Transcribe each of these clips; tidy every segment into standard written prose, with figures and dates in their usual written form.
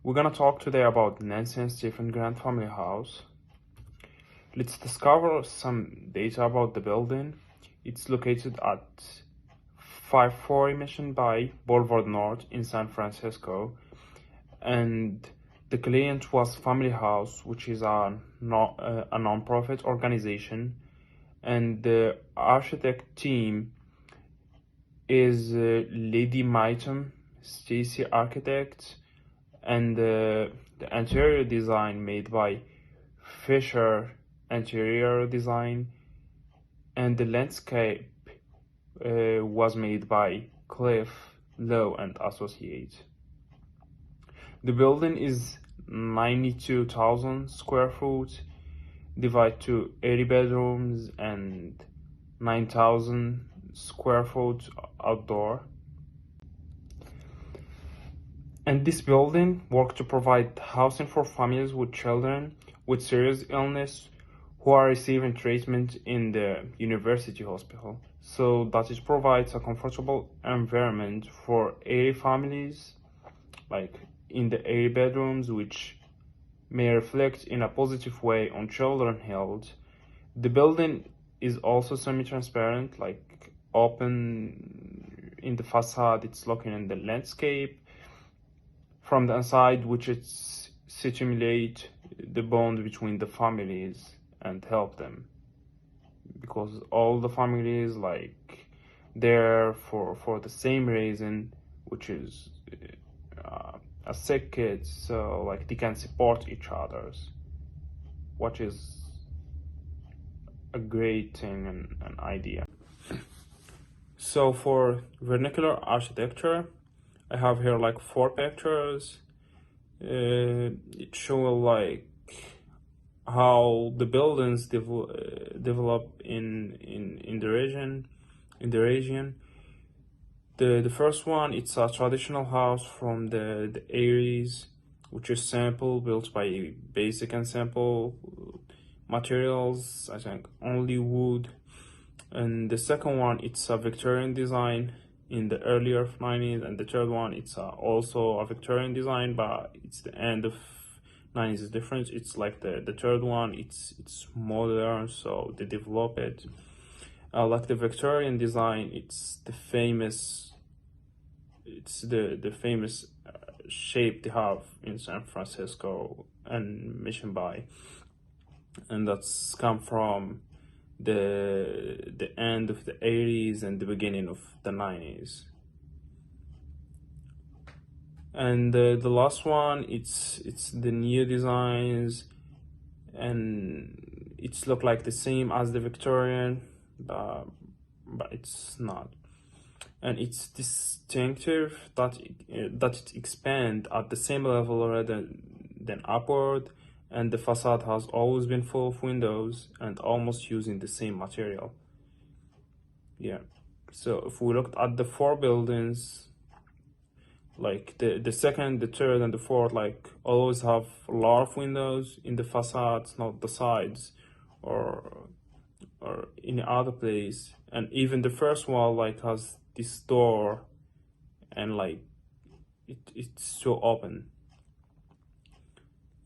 We're gonna talk today about Nancy and Stephen Grant family house. Let's discover some data about the building. It's located at 540 Mission Bay Boulevard North in San Francisco, and the client was Family House, which is a non-profit organization, and the architect team is Lady Maitum, Stacy Architect, and the interior design made by Fisher Interior Design, and the landscape was made by Cliff Lowe and Associates. The building is 92,000 square foot, divided to 80 bedrooms and 9,000 square foot outdoor. And this building works to provide housing for families with children with serious illness who are receiving treatment in the university hospital. So that it provides a comfortable environment for 80 families, like in the 80 bedrooms, which may reflect in a positive way on children's health. The building is also semi-transparent, like open in the facade. It's looking in the landscape from the inside, which is stimulate the bond between the families and help them, because all the families like there for the same reason, which is a sick kid, so like they can support each others, which is a great thing and an idea. So for vernacular architecture, I have here like 4 pictures. It shows like how the buildings develop in the region. The first one, it's a traditional house from the 80s, which is simple, built by basic and simple materials, I think only wood. And the second one, it's a Victorian design in the earlier 90s, and the third one, it's also a Victorian design, but it's the end of 90s is different. It's like the third one, it's modern, so they develop it. Like the Victorian design, it's the famous shape they have in San Francisco and Mission Bay, and that's come from the end of the 80s and the beginning of the 90s. And the last one, it's the new designs, and it's look like the same as the Victorian, but it's not. And it's distinctive that it expand at the same level rather than upward, and the facade has always been full of windows and almost using the same material. Yeah, so if we looked at the 4 buildings, like the second, the third, and the fourth, like always have a lot of windows in the facades, not the sides or any other place. And even the first wall like has this door, and like it's so open.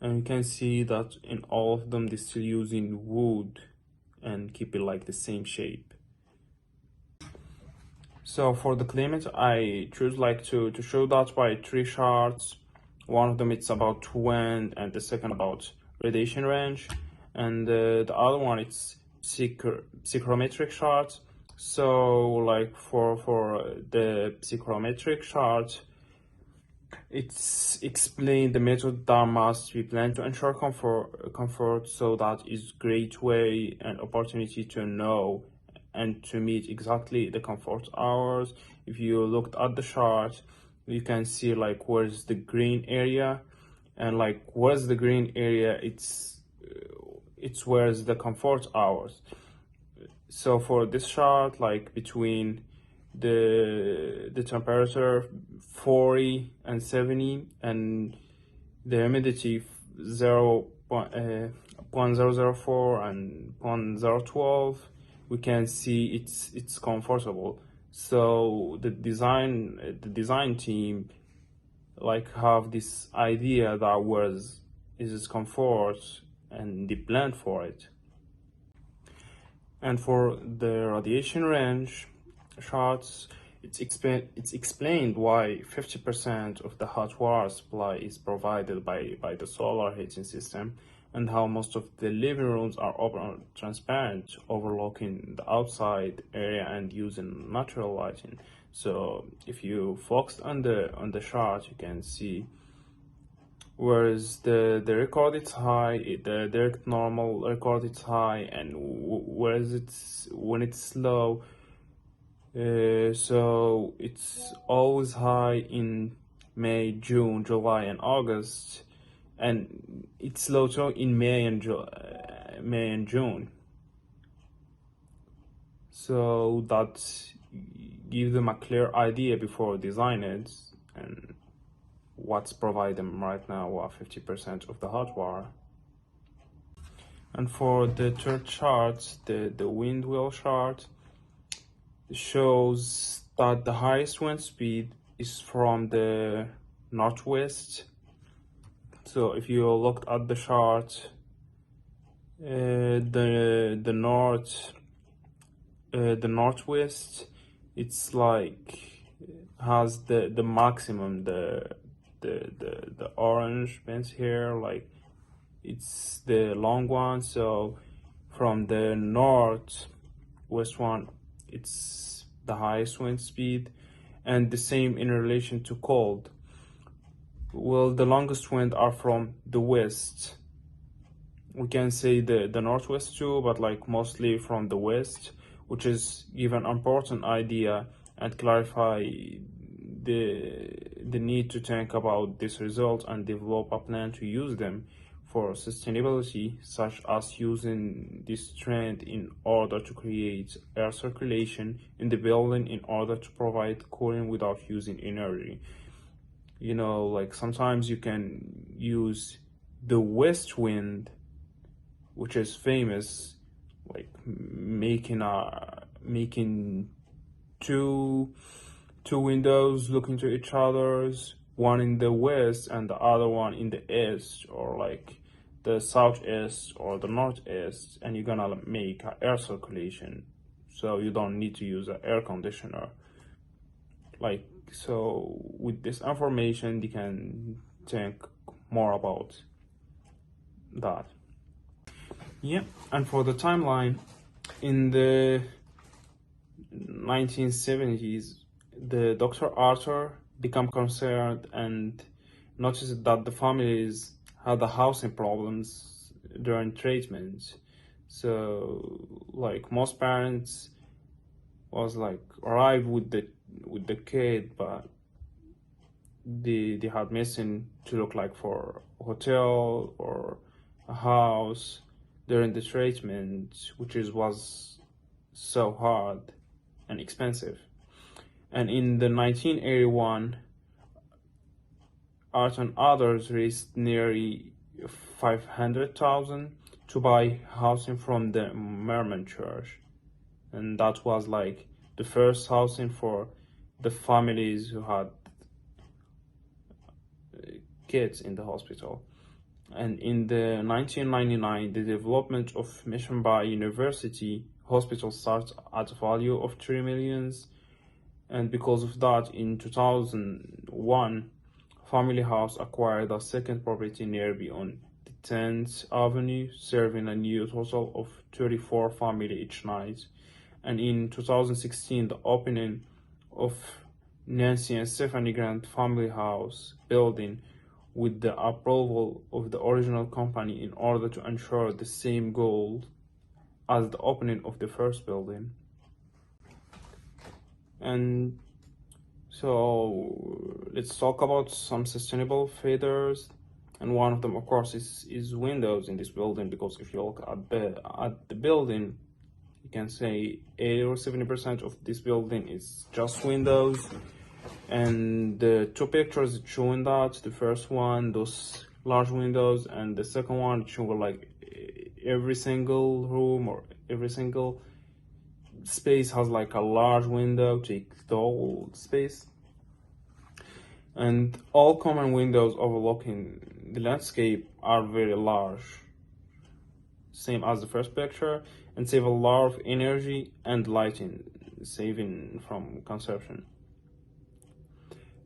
And you can see that in all of them they're still using wood and keep it like the same shape. So for the climate, I choose like to show that by 3 charts. One of them it's about wind, and the second about radiation range, and the other one it's psychrometric chart. So like for the psychrometric chart, it's explain the method that must be planned to ensure comfort, so that is great way and opportunity to know and to meet exactly the comfort hours. If you looked at the chart, you can see like where's the green area, and like where's the green area, it's where's the comfort hours. So for this chart, like between the temperature 40 and 70 and the humidity 0.004 and 0.012, we can see it's comfortable. So the design team like have this idea that was is its comfort and they planned for it. And for the radiation range charts, it's explained why 50% of the hot water supply is provided by the solar heating system, and how most of the living rooms are open or transparent, overlooking the outside area and using natural lighting. So if you focus on the chart, you can see whereas the record is high, the direct normal record is high, and whereas it's when it's low, so it's always high in May, June, July, and August, and it's low too in May and June. So that gives them a clear idea before design it, and what's providing them right now are 50% of the hot water. And for the third chart, the wind wheel chart, shows that the highest wind speed is from the northwest. So if you looked at the chart, the northwest, it's like has the maximum, the orange pins here, like it's the long one. So from the northwest one, it's the highest wind speed, and the same in relation to cold. Well, the longest wind are from the west. We can say the northwest too, but like mostly from the west, which is give an important idea and clarify the need to think about this result and develop a plan to use them for sustainability, such as using this trend in order to create air circulation in the building in order to provide cooling without using energy. You know, like sometimes you can use the west wind, which is famous, like making two windows looking to each other's, one in the west and the other one in the east, or like the southeast or the northeast, and you're gonna make air circulation, so you don't need to use an air conditioner. Like, so with this information you can think more about that. Yeah. And for the timeline, in the 1970s, the Dr. Arthur became concerned and noticed that the families had the housing problems during treatment. So like most parents was like arrive with the kid, but they had missing to look like for a hotel or a house during the treatment, which was so hard and expensive. And in the 1981, Art and others raised nearly 500,000 to buy housing from the Merman Church, and that was like the first housing for the families who had kids in the hospital. And in the 1999, the development of Mission Bay University Hospital started at a value of 3 millions. And because of that, in 2001, Family House acquired a second property nearby on the 10th Avenue, serving a new total of 34 families each night. And in 2016, the opening of Nancy and Stephanie Grant Family House building with the approval of the original company in order to ensure the same goal as the opening of the first building. And so let's talk about some sustainable features, and one of them, of course, is windows in this building, because if you look at the building, you can say 80 or 70% of this building is just windows. And the two pictures showing that, the first one, those large windows, and the second one showing like every single room or every single space has like a large window, take the whole space. And all common windows overlooking the landscape are very large, same as the first picture, and save a lot of energy and lighting, saving from consumption.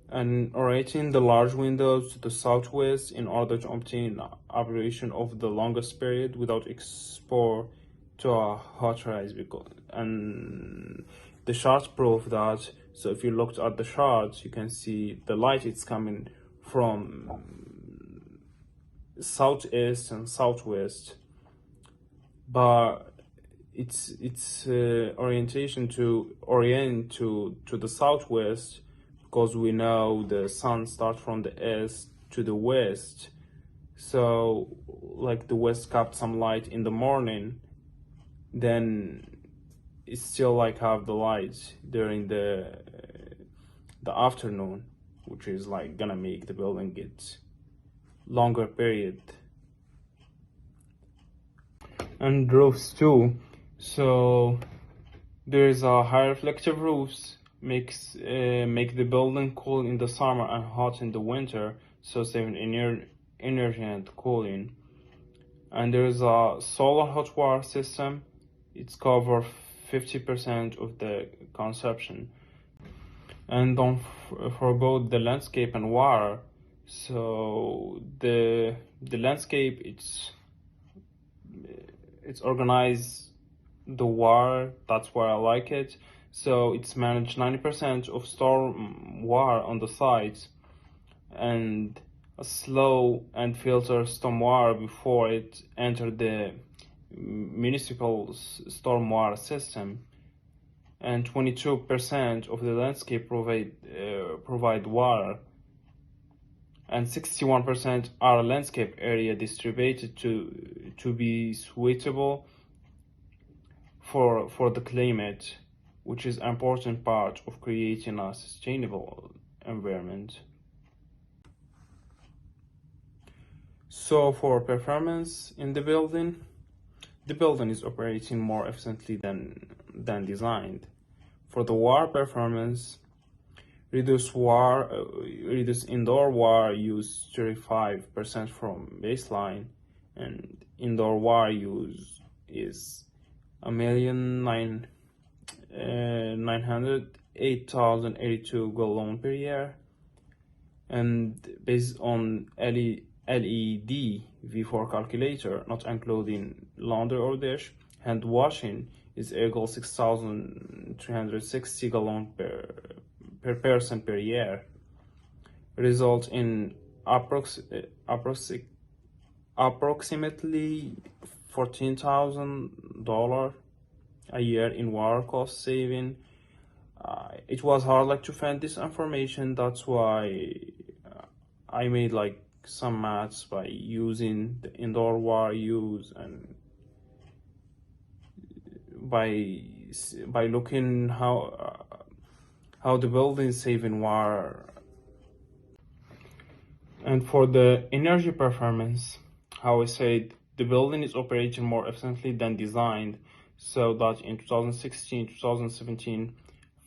And orienting the large windows to the southwest in order to obtain operation of the longest period without exposure to a hot rays. And the charts prove that. So if you looked at the charts, you can see the light is coming from southeast and southwest, but it's orientation to orient to the southwest, because we know the sun starts from the east to the west. So like the west got some light in the morning, then it still like have the light during the afternoon, which is like gonna make the building get longer period. And roofs too. So there's a high reflective roofs make the building cool in the summer and hot in the winter, so saving energy and cooling. And there's a solar hot water system. It's cover 50% of the consumption. And don't forget the landscape and water. So the landscape it's organized the water, that's why I like it. So it's managed 90% of storm water on the sides, and a slow and filter storm water before it enter the municipal storm water system. And 22% of the landscape provide water, and 61% are landscape area distributed to be suitable for the climate, which is an important part of creating a sustainable environment. So for performance in the building is operating more efficiently than designed. For the water performance, reduce indoor water use 35% from baseline, and indoor water use is 1,908,082 gallons per year, and based on LED V4 calculator, not including laundry or dish, hand washing is equal 6,360 gallons per person per year, result in approximately $14,000 a year in water cost saving. It was hard like to find this information, that's why I made like some maths by using the indoor water use, and by looking how the building is saving water. And for the energy performance, how I said, the building is operating more efficiently than designed, so that in 2016-2017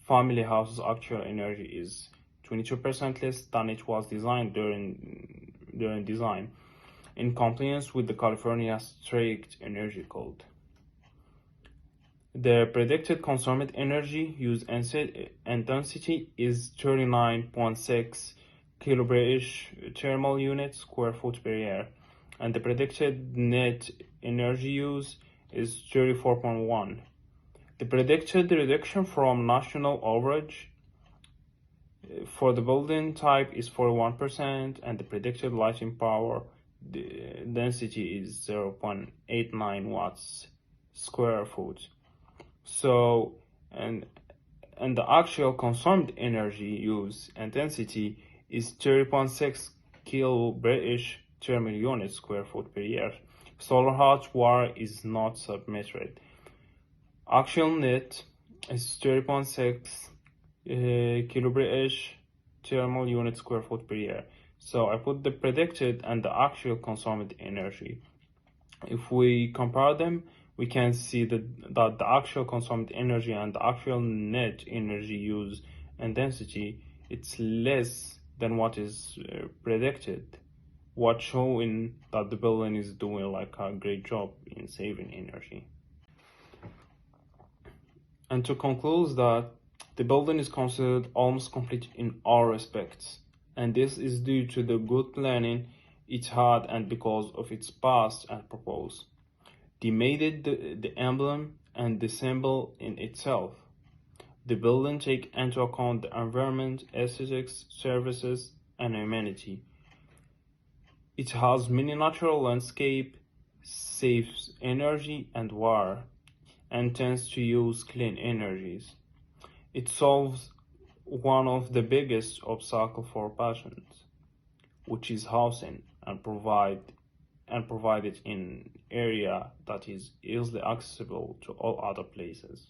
family houses actual energy is 22% less than it was designed during design, in compliance with the California strict energy code. The predicted consumed energy use intensity is 39.6 kilobritish thermal units square foot per year, and the predicted net energy use is 34.1. The predicted reduction from national average for the building type is 41%, and the predicted lighting power density is 0.89 watts square foot. So, and the actual consumed energy use intensity is 30.6 kilobritish thermal units square foot per year. Solar hot water is not submitted. Actual net is 30.6 kilobritish thermal units square foot per year. So I put the predicted and the actual consumed energy. If we compare them, we can see that the actual consumed energy and the actual net energy use intensity, it's less than what is predicted, what showing that the building is doing like a great job in saving energy. And to conclude that the building is considered almost complete in all respects, and this is due to the good planning it had and because of its past and purpose. They made it the emblem and the symbol in itself. The building take into account the environment, aesthetics, services, and humanity. It has many natural landscape, saves energy and water, and tends to use clean energies. It solves one of the biggest obstacles for patients, which is housing, and provide it in area that is easily accessible to all other places.